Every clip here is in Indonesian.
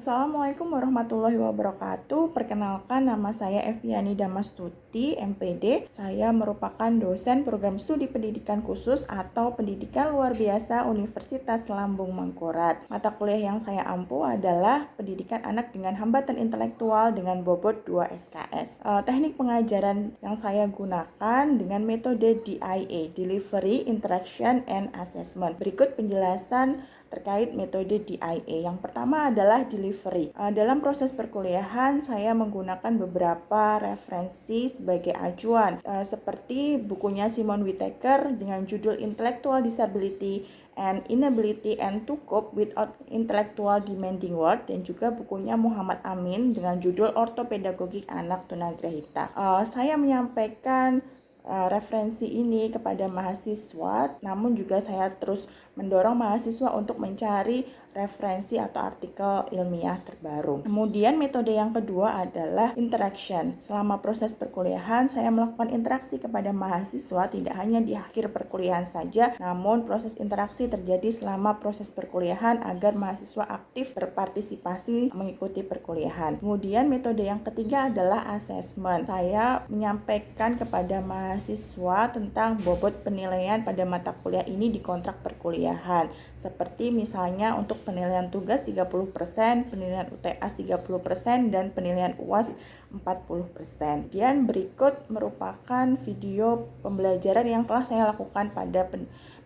Assalamualaikum warahmatullahi wabarakatuh. Perkenalkan, nama saya Eviani Damastuti, MPD. Saya merupakan dosen program studi pendidikan khusus atau pendidikan luar biasa Universitas Lambung Mangkurat. Mata kuliah yang saya ampu adalah pendidikan anak dengan hambatan intelektual dengan bobot 2 SKS. Teknik pengajaran yang saya gunakan dengan metode DIA, Delivery, Interaction, and Assessment. Berikut penjelasan terkait metode DIA. Yang pertama adalah delivery. Dalam proses perkuliahan, saya menggunakan beberapa referensi sebagai acuan, seperti bukunya Simon Whittaker dengan judul Intellectual Disability and Inability and to Cope Without Intellectual Demanding World, dan juga bukunya Muhammad Amin dengan judul Ortopedagogik Anak Tunagrahita. Saya menyampaikan referensi ini kepada mahasiswa, namun juga saya terus mendorong mahasiswa untuk mencari referensi atau artikel ilmiah terbaru. Kemudian metode yang kedua adalah interaction. Selama proses perkuliahan, saya melakukan interaksi kepada mahasiswa tidak hanya di akhir perkuliahan saja, namun proses interaksi terjadi selama proses perkuliahan agar mahasiswa aktif berpartisipasi mengikuti perkuliahan. Kemudian metode yang ketiga adalah assessment. Saya menyampaikan kepada mahasiswa tentang bobot penilaian pada mata kuliah ini di kontrak perkuliahan. Seperti misalnya untuk penilaian tugas 30%, penilaian UTS 30%, dan penilaian UAS 40%. Kemudian berikut merupakan video pembelajaran yang telah saya lakukan pada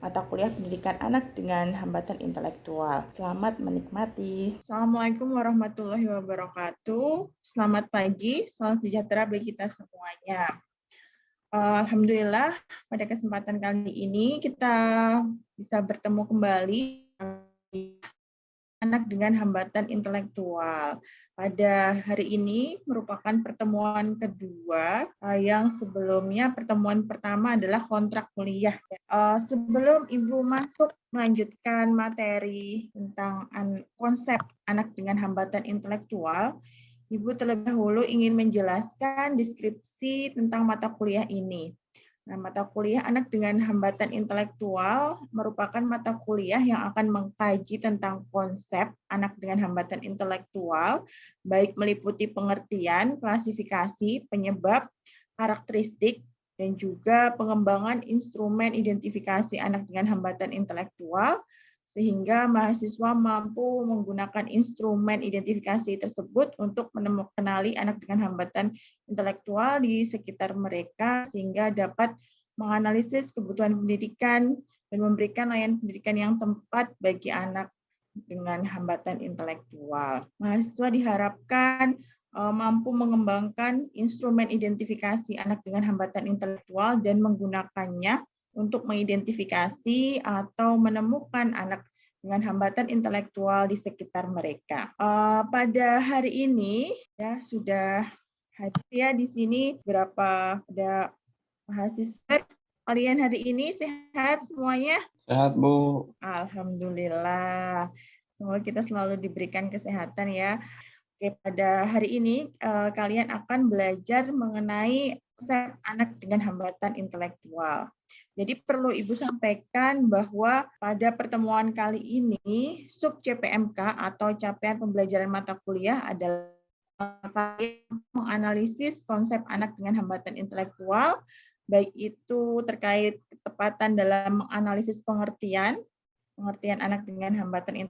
mata kuliah pendidikan anak dengan hambatan intelektual. Selamat menikmati. Assalamualaikum warahmatullahi wabarakatuh. Selamat pagi, salam sejahtera bagi kita semuanya. Alhamdulillah, pada kesempatan kali ini kita bisa bertemu kembali anak dengan hambatan intelektual. Pada hari ini merupakan pertemuan kedua, yang sebelumnya pertemuan pertama adalah kontrak kuliah. Sebelum Ibu masuk melanjutkan materi tentang konsep anak dengan hambatan intelektual, Ibu terlebih dahulu ingin menjelaskan deskripsi tentang mata kuliah ini. Nah, mata kuliah anak dengan hambatan intelektual merupakan mata kuliah yang akan mengkaji tentang konsep anak dengan hambatan intelektual, baik meliputi pengertian, klasifikasi, penyebab, karakteristik, dan juga pengembangan instrumen identifikasi anak dengan hambatan intelektual, sehingga mahasiswa mampu menggunakan instrumen identifikasi tersebut untuk mengenali anak dengan hambatan intelektual di sekitar mereka, sehingga dapat menganalisis kebutuhan pendidikan dan memberikan layanan pendidikan yang tepat bagi anak dengan hambatan intelektual. Mahasiswa diharapkan mampu mengembangkan instrumen identifikasi anak dengan hambatan intelektual dan menggunakannya untuk mengidentifikasi atau menemukan anak dengan hambatan intelektual di sekitar mereka. Pada hari ini ya sudah hadir ya di sini beberapa ada mahasiswa. Kalian hari ini sehat semuanya? Sehat, Bu. Alhamdulillah. Semoga kita selalu diberikan kesehatan ya. Oke, pada hari ini kalian akan belajar mengenai konsep anak dengan hambatan intelektual. Jadi perlu Ibu sampaikan bahwa pada pertemuan kali ini sub CPMK atau capaian pembelajaran mata kuliah adalah menganalisis konsep anak dengan hambatan intelektual, baik itu terkait ketepatan dalam menganalisis pengertian anak dengan hambatan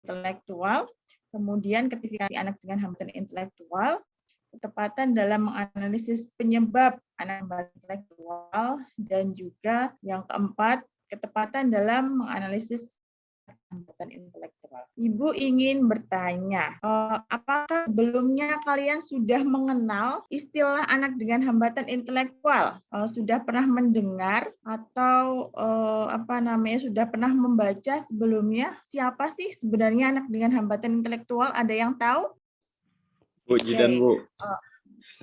intelektual, kemudian klasifikasi anak dengan hambatan intelektual, ketepatan dalam menganalisis penyebab anak hambatan intelektual, dan juga yang keempat, ketepatan dalam menganalisis hambatan intelektual. Ibu ingin bertanya, apakah sebelumnya kalian sudah mengenal istilah anak dengan hambatan intelektual? Sudah pernah mendengar atau sudah pernah membaca sebelumnya? Siapa sih sebenarnya anak dengan hambatan intelektual? Ada yang tahu? Bu, Zidan, Bu.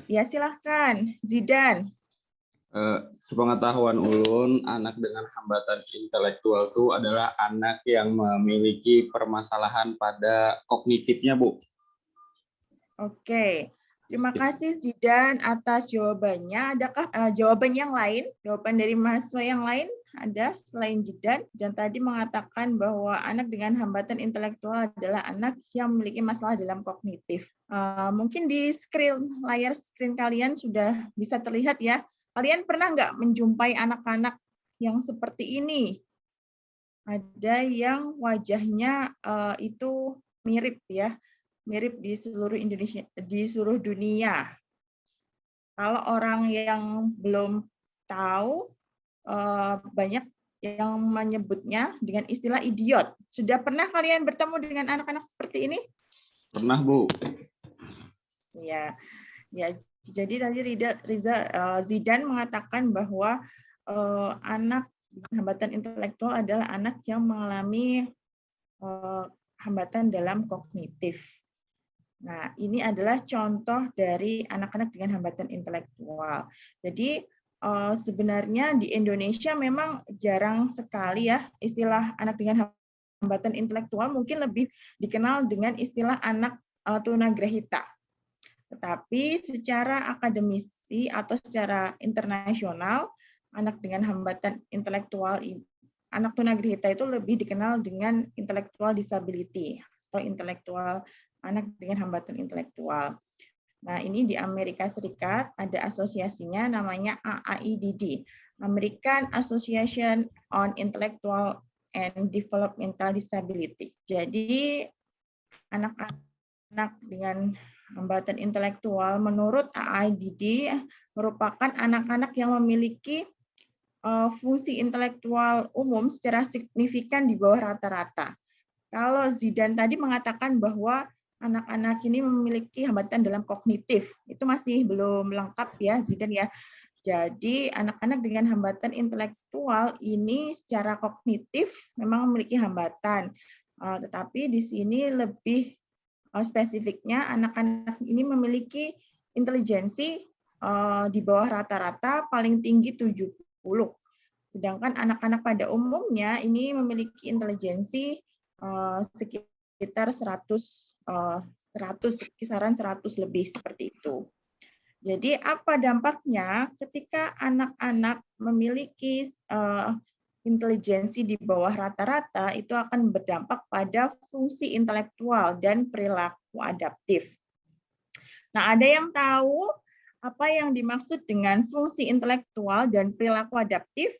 Ya, silahkan. Zidan. Sepengetahuan Ulun, anak dengan hambatan intelektual itu adalah anak yang memiliki permasalahan pada kognitifnya, Bu. Oke. Terima kasih Zidan atas jawabannya. Adakah jawaban yang lain? Jawaban dari mahasiswa yang lain? ada selain Zidan, dan tadi mengatakan bahwa anak dengan hambatan intelektual adalah anak yang memiliki masalah dalam kognitif. Mungkin di layar screen kalian sudah bisa terlihat ya. Kalian pernah nggak menjumpai anak-anak yang seperti ini? Ada yang wajahnya itu mirip ya, mirip di seluruh Indonesia, di seluruh dunia. Kalau orang yang belum tahu, banyak yang menyebutnya dengan istilah idiot. Sudah pernah kalian bertemu dengan anak-anak seperti ini? Pernah, Bu. Ya, ya. Jadi tadi Zidan mengatakan bahwa anak hambatan intelektual adalah anak yang mengalami hambatan dalam kognitif. Nah, ini adalah contoh dari anak-anak dengan hambatan intelektual. Jadi sebenarnya di Indonesia memang jarang sekali ya istilah anak dengan hambatan intelektual, mungkin lebih dikenal dengan istilah anak tunagrahita. Tetapi secara akademisi atau secara internasional, anak dengan hambatan intelektual, anak tunagrahita itu lebih dikenal dengan intellectual disability atau intelektual anak dengan hambatan intelektual. Nah, ini di Amerika Serikat ada asosiasinya namanya AAIDD, American Association on Intellectual and Developmental Disability. Jadi anak-anak dengan hambatan intelektual menurut AAIDD merupakan anak-anak yang memiliki fungsi intelektual umum secara signifikan di bawah rata-rata. Kalau Zidan tadi mengatakan bahwa anak-anak ini memiliki hambatan dalam kognitif, itu masih belum lengkap ya Zidan ya. Jadi anak-anak dengan hambatan intelektual ini secara kognitif memang memiliki hambatan, tetapi di sini lebih spesifiknya anak-anak ini memiliki intelijensi di bawah rata-rata paling tinggi 70. Sedangkan anak-anak pada umumnya ini memiliki intelijensi sekitar 100, kisaran 100 lebih seperti itu. Jadi apa dampaknya ketika anak-anak memiliki intelijensi di bawah rata-rata, itu akan berdampak pada fungsi intelektual dan perilaku adaptif. Nah, ada yang tahu apa yang dimaksud dengan fungsi intelektual dan perilaku adaptif?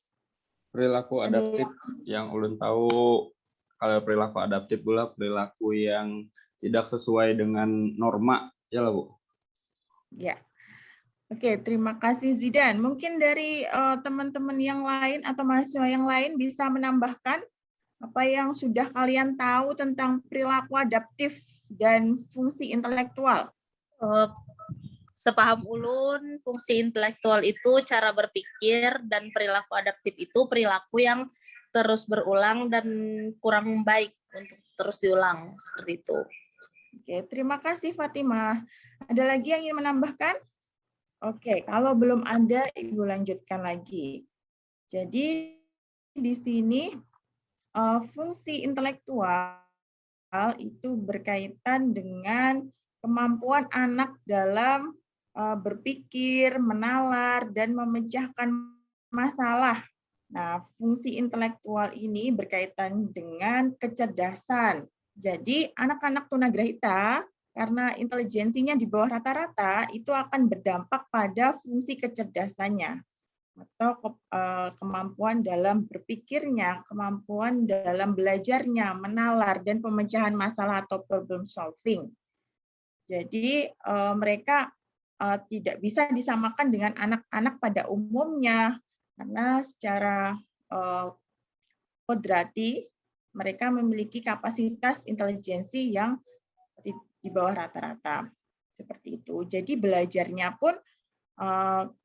Perilaku adaptif yang ulun tahu, kalau perilaku adaptif pula perilaku yang tidak sesuai dengan norma, ya lah, Bu? Ya. Oke, terima kasih Zidan. Mungkin dari teman-teman yang lain atau mahasiswa yang lain bisa menambahkan apa yang sudah kalian tahu tentang perilaku adaptif dan fungsi intelektual. Sepaham ulun, fungsi intelektual itu cara berpikir, dan perilaku adaptif itu perilaku yang terus berulang dan kurang baik untuk terus diulang, seperti itu. Oke, terima kasih Fatimah. Ada lagi yang ingin menambahkan? Oke, kalau belum ada, Ibu lanjutkan lagi. Jadi di sini fungsi intelektual itu berkaitan dengan kemampuan anak dalam berpikir, menalar, dan memecahkan masalah. Nah, fungsi intelektual ini berkaitan dengan kecerdasan. Jadi, anak-anak tunagrahita karena intelijensinya di bawah rata-rata, itu akan berdampak pada fungsi kecerdasannya atau kemampuan dalam berpikirnya, kemampuan dalam belajarnya, menalar, dan pemecahan masalah atau problem solving. Jadi mereka tidak bisa disamakan dengan anak-anak pada umumnya, karena secara kodrati mereka memiliki kapasitas intelijensi yang di bawah rata-rata. Seperti itu. Jadi belajarnya pun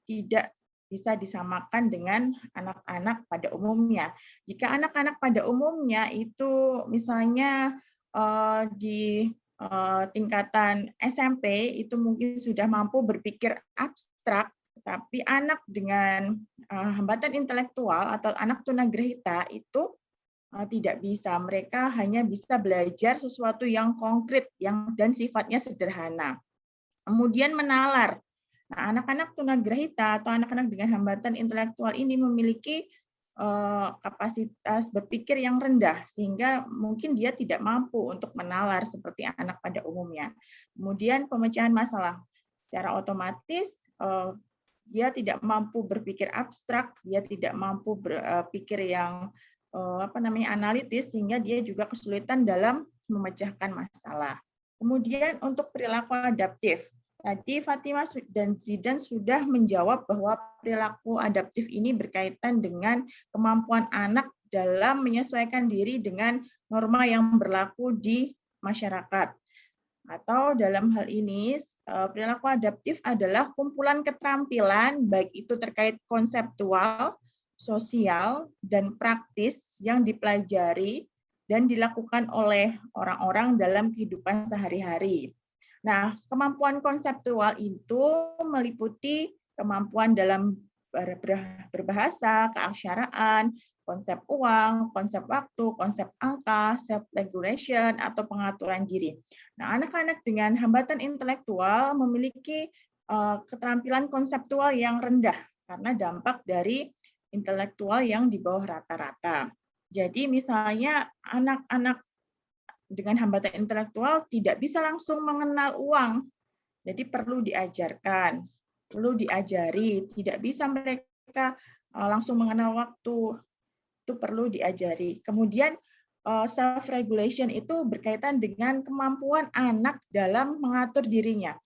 tidak bisa disamakan dengan anak-anak pada umumnya. Jika anak-anak pada umumnya itu misalnya di tingkatan SMP itu mungkin sudah mampu berpikir abstrak, tapi anak dengan hambatan intelektual atau anak tunagrahita itu tidak bisa. Mereka hanya bisa belajar sesuatu yang konkret dan sifatnya sederhana. Kemudian menalar. Nah, anak-anak tunagrahita atau anak-anak dengan hambatan intelektual ini memiliki kapasitas berpikir yang rendah, sehingga mungkin dia tidak mampu untuk menalar seperti anak pada umumnya. Kemudian pemecahan masalah. Secara otomatis dia tidak mampu berpikir abstrak, dia tidak mampu berpikir yang analitis, sehingga dia juga kesulitan dalam memecahkan masalah. Kemudian untuk perilaku adaptif. Tadi Fatimah dan Zidan sudah menjawab bahwa perilaku adaptif ini berkaitan dengan kemampuan anak dalam menyesuaikan diri dengan norma yang berlaku di masyarakat. Atau dalam hal ini, perilaku adaptif adalah kumpulan keterampilan, baik itu terkait konseptual, sosial, dan praktis yang dipelajari dan dilakukan oleh orang-orang dalam kehidupan sehari-hari. Nah, kemampuan konseptual itu meliputi kemampuan dalam berbahasa, keaksaraan, konsep uang, konsep waktu, konsep angka, self-regulation, atau pengaturan diri. Nah, anak-anak dengan hambatan intelektual memiliki keterampilan konseptual yang rendah karena dampak dari intelektual yang di bawah rata-rata. Jadi misalnya anak-anak dengan hambatan intelektual tidak bisa langsung mengenal uang. Jadi perlu diajarkan, perlu diajari, tidak bisa mereka langsung mengenal waktu. Itu perlu diajari. Kemudian self regulation itu berkaitan dengan kemampuan anak dalam mengatur dirinya.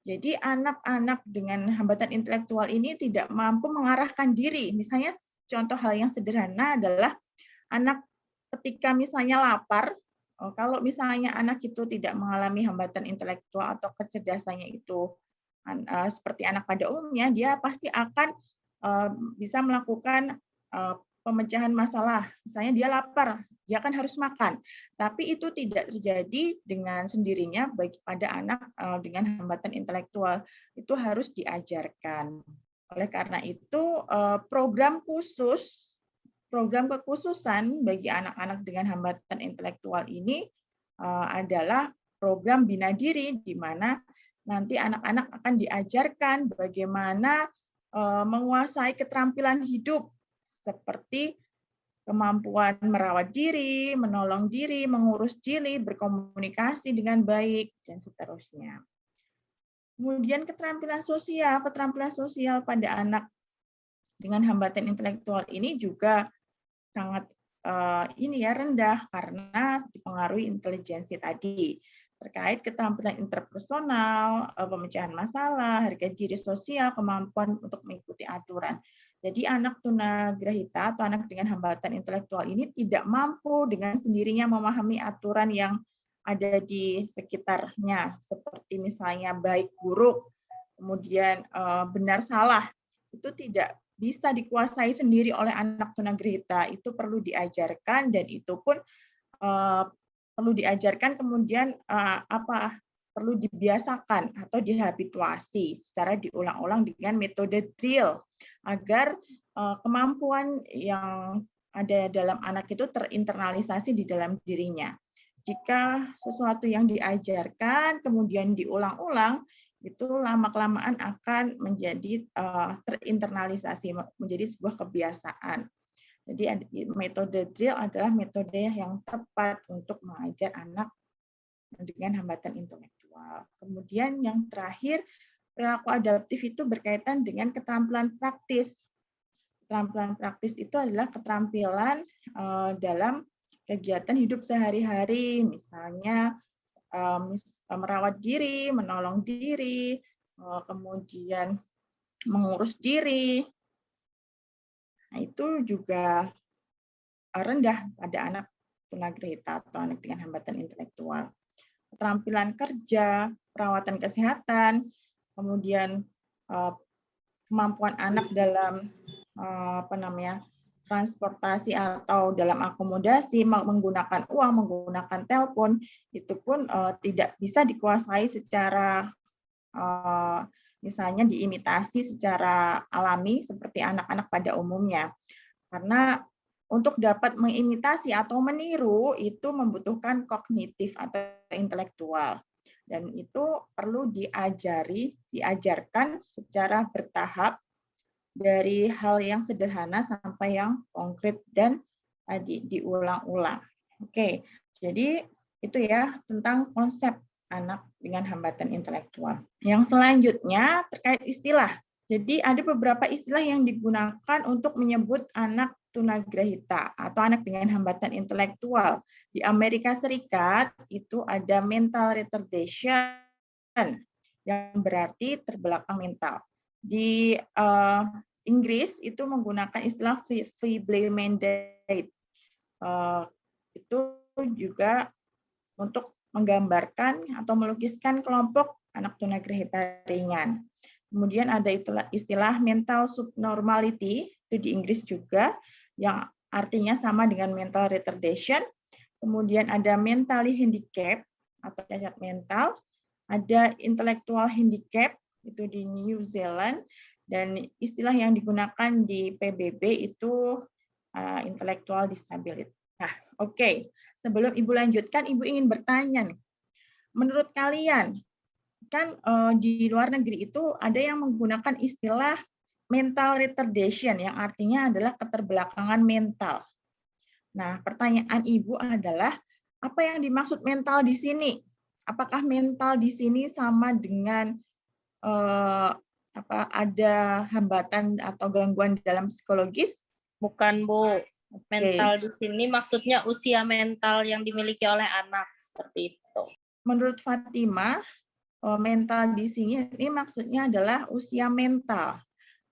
Jadi anak-anak dengan hambatan intelektual ini tidak mampu mengarahkan diri. Misalnya contoh hal yang sederhana adalah anak ketika misalnya lapar, kalau misalnya anak itu tidak mengalami hambatan intelektual atau kecerdasannya itu seperti anak pada umumnya, dia pasti akan bisa melakukan pemecahan masalah. Misalnya dia lapar, dia kan harus makan. Tapi itu tidak terjadi dengan sendirinya bagi pada anak dengan hambatan intelektual. Itu harus diajarkan. Oleh karena itu, program kekhususan bagi anak-anak dengan hambatan intelektual ini adalah program bina diri, di mana nanti anak-anak akan diajarkan bagaimana menguasai keterampilan hidup seperti kemampuan merawat diri, menolong diri, mengurus diri, berkomunikasi dengan baik, dan seterusnya. Kemudian keterampilan sosial pada anak dengan hambatan intelektual ini juga sangat rendah karena dipengaruhi intelijensi tadi terkait keterampilan interpersonal, pemecahan masalah, harga diri sosial, kemampuan untuk mengikuti aturan. Jadi anak tunagrahita atau anak dengan hambatan intelektual ini tidak mampu dengan sendirinya memahami aturan yang ada di sekitarnya, seperti misalnya baik buruk, kemudian benar salah, itu tidak bisa dikuasai sendiri oleh anak tunagrahita. Itu perlu diajarkan, dan itu pun perlu diajarkan kemudian perlu dibiasakan atau dihabituasi secara diulang-ulang dengan metode drill agar kemampuan yang ada dalam anak itu terinternalisasi di dalam dirinya. Jika sesuatu yang diajarkan kemudian diulang-ulang, itu lama-kelamaan akan menjadi terinternalisasi, menjadi sebuah kebiasaan. Jadi metode drill adalah metode yang tepat untuk mengajar anak dengan hambatan intelektual. Kemudian yang terakhir, perilaku adaptif itu berkaitan dengan keterampilan praktis. Keterampilan praktis itu adalah keterampilan dalam kegiatan hidup sehari-hari, misalnya merawat diri, menolong diri, kemudian mengurus diri. Nah, itu juga rendah pada anak tunagrahita atau anak dengan hambatan intelektual. Keterampilan kerja, perawatan kesehatan, kemudian kemampuan anak dalam transportasi atau dalam akomodasi, menggunakan uang, menggunakan telepon, itu pun tidak bisa dikuasai secara misalnya diimitasi secara alami seperti anak-anak pada umumnya. Karena untuk dapat mengimitasi atau meniru itu membutuhkan kognitif atau intelektual. Dan itu perlu diajarkan secara bertahap dari hal yang sederhana sampai yang konkret dan tadi diulang-ulang. Oke, jadi itu ya tentang konsep anak dengan hambatan intelektual. Yang selanjutnya terkait istilah. Jadi ada beberapa istilah yang digunakan untuk menyebut anak tunagrahita atau anak dengan hambatan intelektual. Di Amerika Serikat itu ada mental retardation yang berarti terbelakang mental. Di Inggris itu menggunakan istilah feeble-minded. Itu juga untuk menggambarkan atau melukiskan kelompok anak tunagrahita ringan. Kemudian ada istilah mental subnormality, itu di Inggris juga, yang artinya sama dengan mental retardation. Kemudian ada mentally handicapped atau cacat mental, ada intellectual handicap, itu di New Zealand, dan istilah yang digunakan di PBB itu intellectual disability. Nah, oke. Sebelum Ibu lanjutkan, Ibu ingin bertanya nih. Menurut kalian, kan di luar negeri itu ada yang menggunakan istilah mental retardation yang artinya adalah keterbelakangan mental. Nah, pertanyaan Ibu adalah apa yang dimaksud mental di sini? Apakah mental di sini sama dengan ada hambatan atau gangguan dalam psikologis? Bukan, Bu. Mental di sini maksudnya usia mental yang dimiliki oleh anak, seperti itu. Menurut Fatima, mental di sini ini maksudnya adalah usia mental.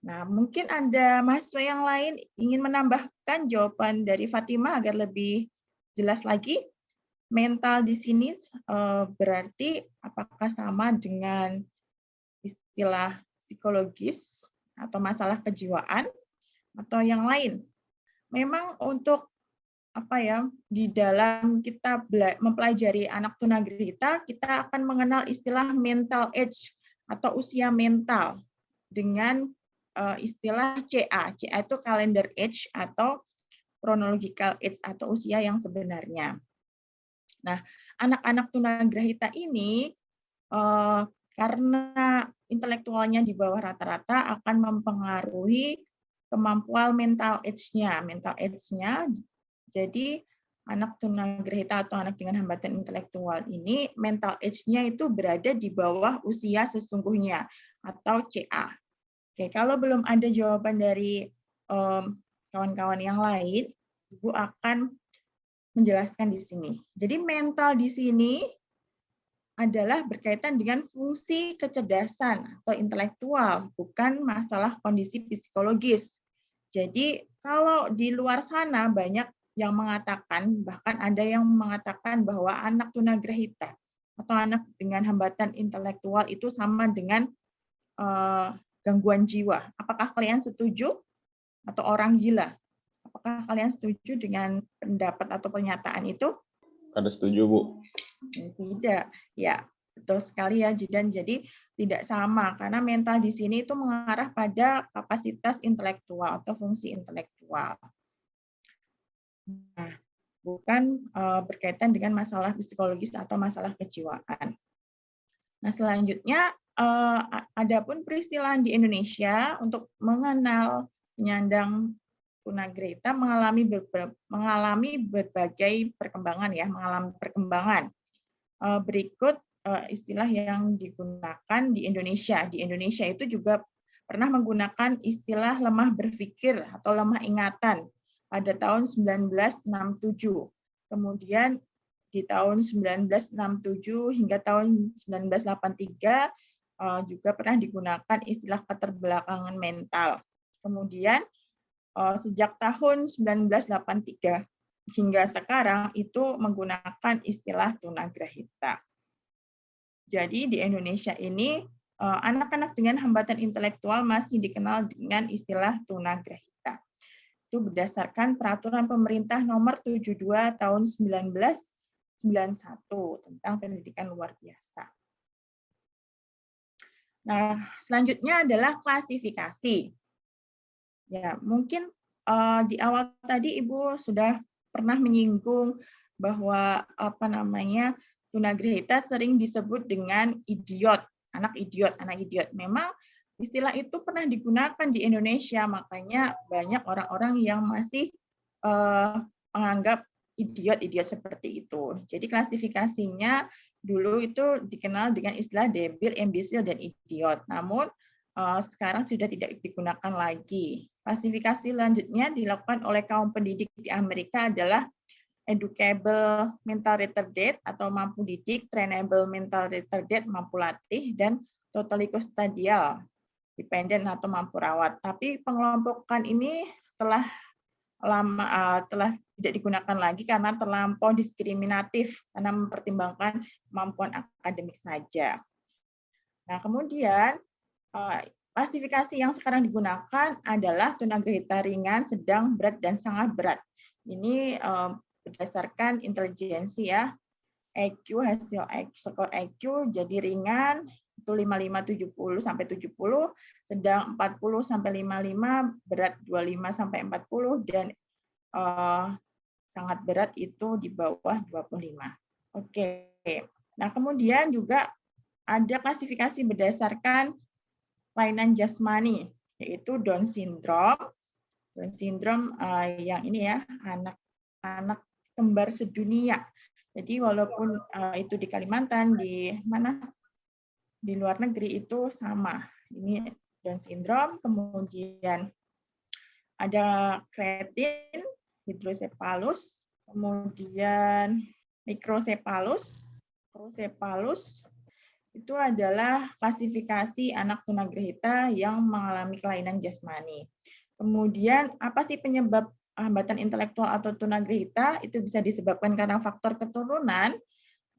Nah, mungkin ada mahasiswa yang lain ingin menambahkan jawaban dari Fatima agar lebih jelas lagi. Mental di sini berarti apakah sama dengan istilah psikologis atau masalah kejiwaan atau yang lain? Memang untuk di dalam kita mempelajari anak tunagrahita, kita akan mengenal istilah mental age atau usia mental dengan istilah CA. CA itu calendar age atau chronological age atau usia yang sebenarnya. Nah, anak-anak tunagrahita ini karena intelektualnya di bawah rata-rata akan mempengaruhi kemampuan mental age-nya. Jadi anak tunagrahita atau anak dengan hambatan intelektual ini mental age-nya itu berada di bawah usia sesungguhnya atau CA. Oke, kalau belum ada jawaban dari kawan-kawan yang lain, Ibu akan menjelaskan di sini. Jadi mental di sini adalah berkaitan dengan fungsi kecerdasan atau intelektual, bukan masalah kondisi psikologis. Jadi kalau di luar sana banyak yang mengatakan, bahkan ada yang mengatakan bahwa anak tunagrahita atau anak dengan hambatan intelektual itu sama dengan gangguan jiwa. Apakah kalian setuju? Atau orang gila? Apakah kalian setuju dengan pendapat atau pernyataan itu? Kada setuju, Bu. Tidak. Ya, betul sekali ya, Jidan. Jadi tidak sama, karena mental di sini itu mengarah pada kapasitas intelektual atau fungsi intelektual. Nah, bukan berkaitan dengan masalah psikologis atau masalah kejiwaan. Nah, selanjutnya, adapun peristilahan di Indonesia untuk mengenal penyandang tunagrahita mengalami berbagai perkembangan ya, mengalami perkembangan. Berikut istilah yang digunakan di Indonesia. Di Indonesia itu juga pernah menggunakan istilah lemah berpikir atau lemah ingatan pada tahun 1967. Kemudian di tahun 1967 hingga tahun 1983 juga pernah digunakan istilah keterbelakangan mental. Kemudian sejak tahun 1983 hingga sekarang itu menggunakan istilah tunagrahita. Jadi di Indonesia ini anak-anak dengan hambatan intelektual masih dikenal dengan istilah tunagrahita. Itu berdasarkan peraturan pemerintah nomor 72 tahun 1991 tentang pendidikan luar biasa. Nah, selanjutnya adalah klasifikasi. Ya, mungkin di awal tadi Ibu sudah pernah menyinggung bahwa tunagrahita sering disebut dengan idiot, anak idiot. Memang istilah itu pernah digunakan di Indonesia, makanya banyak orang-orang yang masih menganggap idiot-idiot seperti itu. Jadi klasifikasinya dulu itu dikenal dengan istilah debil, imbecile, dan idiot. Namun sekarang sudah tidak digunakan lagi. Klasifikasi selanjutnya dilakukan oleh kaum pendidik di Amerika adalah educable mental retarded atau mampu didik, trainable mental retarded mampu latih, dan totally custodial dependent atau mampu rawat. Tapi pengelompokan ini telah tidak digunakan lagi karena terlampau diskriminatif karena mempertimbangkan kemampuan akademik saja. Nah, kemudian klasifikasi yang sekarang digunakan adalah tunagrahita ringan, sedang, berat, dan sangat berat. Ini berdasarkan intelijensi ya. IQ, hasil skor IQ jadi ringan itu 55 70 sampai 70, sedang 40 sampai 55, berat 25 sampai 40, dan sangat berat itu di bawah 25. Oke. Nah, kemudian juga ada klasifikasi berdasarkan kelainan jasmani, yaitu Down syndrome. Down syndrome yang ini ya, anak kembar sedunia. Jadi walaupun itu di Kalimantan, di mana di luar negeri itu sama. Ini Down syndrome, kemudian ada kreatin, hidrocephalus, kemudian microcephalus, itu adalah klasifikasi anak tunagrahita yang mengalami kelainan jasmani. Kemudian apa sih penyebab hambatan intelektual atau tunagrahita? Itu bisa disebabkan karena faktor keturunan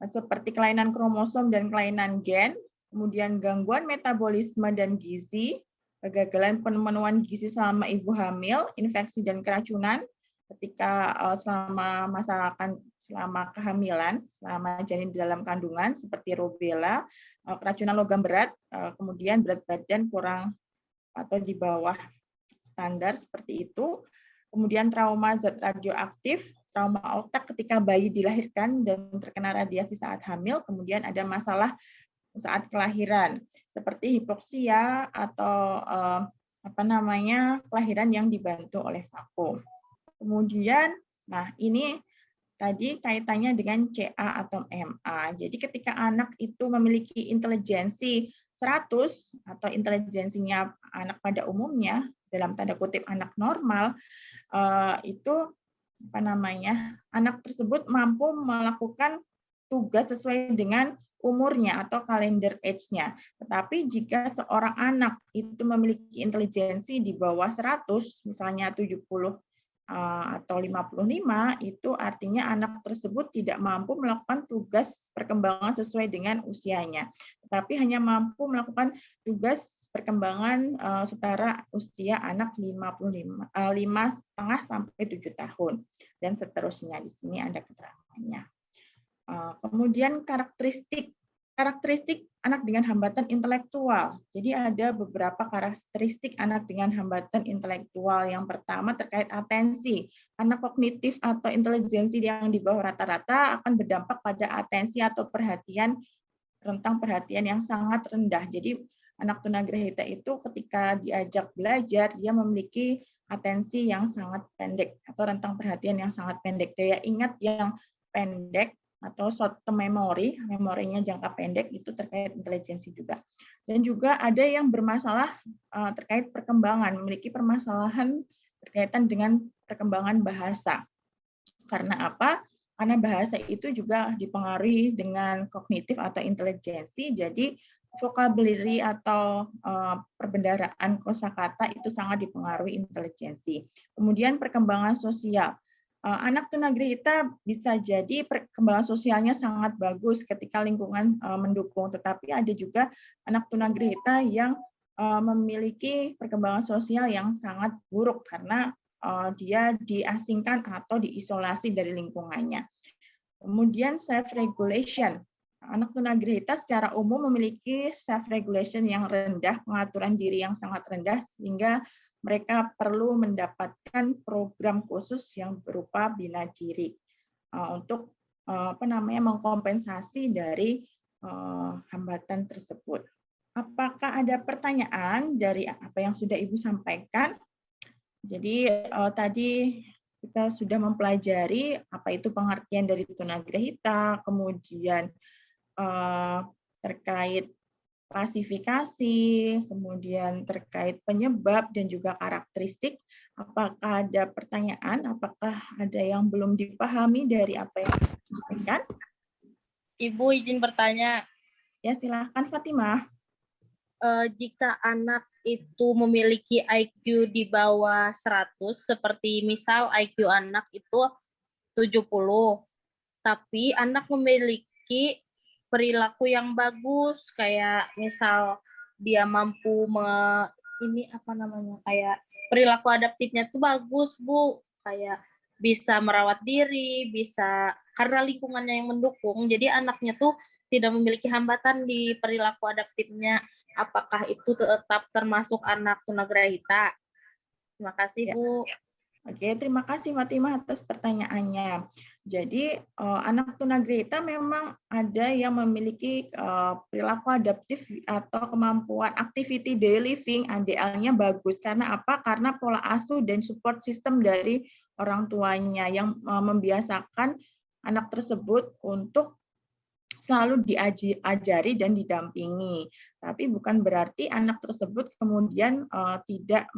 seperti kelainan kromosom dan kelainan gen, kemudian gangguan metabolisme dan gizi, kegagalan pemenuhan gizi selama ibu hamil, infeksi dan keracunan ketika selama kehamilan, selama janin di dalam kandungan seperti rubella, keracunan logam berat, kemudian berat badan kurang atau di bawah standar seperti itu, kemudian trauma zat radioaktif, trauma otak ketika bayi dilahirkan dan terkena radiasi saat hamil, kemudian ada masalah saat kelahiran seperti hipoksia atau kelahiran yang dibantu oleh vakum. Kemudian, nah ini tadi kaitannya dengan CA atau MA. Jadi ketika anak itu memiliki intelijensi 100 atau intelijensinya anak pada umumnya dalam tanda kutip anak normal, itu anak tersebut mampu melakukan tugas sesuai dengan umurnya atau kalender age-nya. Tetapi jika seorang anak itu memiliki intelijensi di bawah 100, misalnya 70 atau 55, itu artinya anak tersebut tidak mampu melakukan tugas perkembangan sesuai dengan usianya, tetapi hanya mampu melakukan tugas perkembangan setara usia anak 5,5 sampai 7 tahun dan seterusnya. Di sini ada keterangannya. Kemudian karakteristik anak dengan hambatan intelektual. Jadi ada beberapa karakteristik anak dengan hambatan intelektual. Yang pertama terkait atensi. Anak kognitif atau intelijensi yang di bawah rata-rata akan berdampak pada atensi atau rentang perhatian yang sangat rendah. Jadi anak tunagrahita itu ketika diajak belajar, dia memiliki atensi yang sangat pendek atau rentang perhatian yang sangat pendek. Daya ingat yang pendek atau short term memory, memorinya jangka pendek, itu terkait intelijensi juga. Dan juga ada yang bermasalah terkait perkembangan, memiliki permasalahan berkaitan dengan perkembangan bahasa. Karena apa? Karena bahasa itu juga dipengaruhi dengan kognitif atau intelijensi, jadi vocabulary atau perbendaharaan kosakata itu sangat dipengaruhi intelijensi. Kemudian perkembangan sosial. Anak tunagrahita bisa jadi perkembangan sosialnya sangat bagus ketika lingkungan mendukung, tetapi ada juga anak tunagrahita yang memiliki perkembangan sosial yang sangat buruk karena dia diasingkan atau diisolasi dari lingkungannya. Kemudian self-regulation. Anak tunagrahita secara umum memiliki self-regulation yang rendah, pengaturan diri yang sangat rendah, sehingga mereka perlu mendapatkan program khusus yang berupa bina diri untuk mengkompensasi dari hambatan tersebut. apakah ada pertanyaan dari apa yang sudah Ibu sampaikan? Jadi tadi kita sudah mempelajari apa itu pengertian dari tunagrahita, kemudian terkait klasifikasi, kemudian terkait penyebab dan juga karakteristik. Apakah ada pertanyaan? Apakah ada yang belum dipahami dari apa yang disampaikan? Ibu izin bertanya, Ya, silakan Fatimah. jika anak itu memiliki IQ di bawah 100, seperti misal IQ anak itu 70, tapi anak memiliki perilaku yang bagus, kayak misal dia mampu kayak perilaku adaptifnya tuh bagus, Bu, kayak bisa merawat diri, bisa karena lingkungannya yang mendukung, jadi anaknya tuh tidak memiliki hambatan di perilaku adaptifnya. Apakah itu tetap termasuk anak tunagrahita? Terima kasih, Ya. Bu. Oke, terima kasih Fatimah atas pertanyaannya. Jadi anak tunagrahita memang ada yang memiliki perilaku adaptif atau kemampuan activity daily living ADL-nya bagus. Karena apa? Karena pola asuh dan support system dari orang tuanya yang membiasakan anak tersebut untuk selalu diajari dan didampingi. Tapi bukan berarti anak tersebut kemudian tidak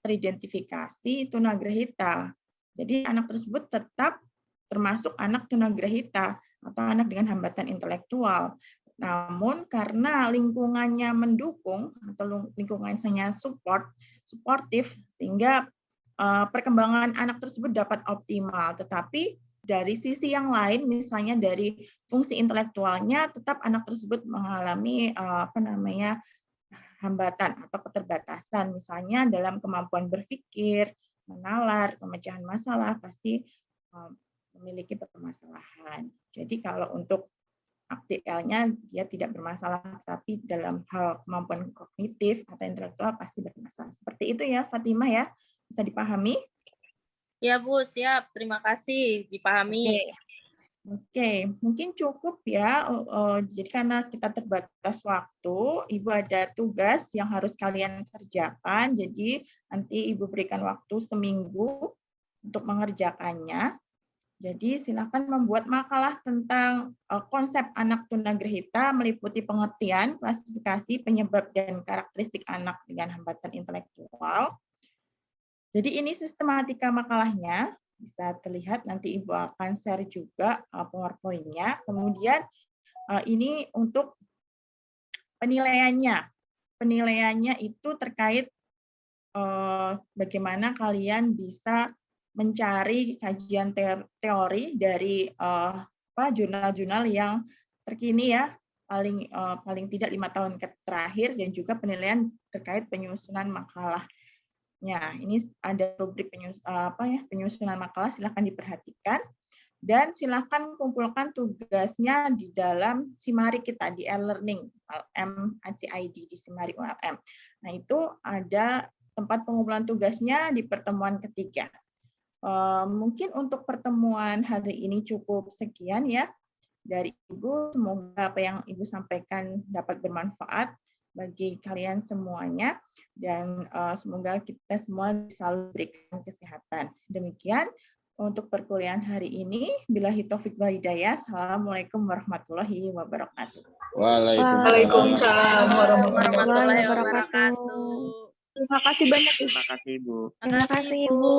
teridentifikasi tunagrahita. Jadi anak tersebut tetap termasuk anak tunagrahita atau anak dengan hambatan intelektual. Namun karena lingkungannya mendukung atau lingkungannya suportif, sehingga perkembangan anak tersebut dapat optimal. Tetapi dari sisi yang lain, misalnya dari fungsi intelektualnya, tetap anak tersebut mengalami hambatan atau keterbatasan, misalnya dalam kemampuan berpikir, menalar, pemecahan masalah, pasti memiliki permasalahan. Jadi kalau untuk ADL-nya dia tidak bermasalah, tapi dalam hal kemampuan kognitif atau intelektual pasti bermasalah. Seperti itu ya, Fatimah ya, bisa dipahami? Ya, Bu, siap. Terima kasih, dipahami. Oke, mungkin cukup ya. Jadi karena kita terbatas waktu, Ibu ada tugas yang harus kalian kerjakan. Jadi nanti Ibu berikan waktu seminggu untuk mengerjakannya. Jadi silakan membuat makalah tentang konsep anak tunagrahita meliputi pengertian, klasifikasi, penyebab, dan karakteristik anak dengan hambatan intelektual. Jadi ini sistematika makalahnya, bisa terlihat nanti Ibu akan share juga PowerPoint-nya. Kemudian ini untuk penilaiannya. Penilaiannya itu terkait bagaimana kalian bisa mencari kajian teori dari jurnal-jurnal yang terkini ya, paling tidak 5 tahun terakhir, dan juga penilaian terkait penyusunan makalah. Ya, ini ada rubrik penyusunan makalah, silakan diperhatikan. Dan silakan kumpulkan tugasnya di dalam Simari kita, di e-learning ULM ACID, di Simari ULM. Nah, itu ada tempat pengumpulan tugasnya di pertemuan ketiga. Mungkin untuk pertemuan hari ini cukup sekian ya dari Ibu. Semoga apa yang Ibu sampaikan dapat bermanfaat bagi kalian semuanya, dan semoga kita semua selalu diberikan kesehatan. Demikian untuk perkuliahan hari ini. Billahi taufik wal hidayah. Assalamualaikum warahmatullahi wabarakatuh. Waalaikumsalam warahmatullahi wabarakatuh. Terima kasih banyak, Terima kasih, Ibu. Terima kasih, Ibu.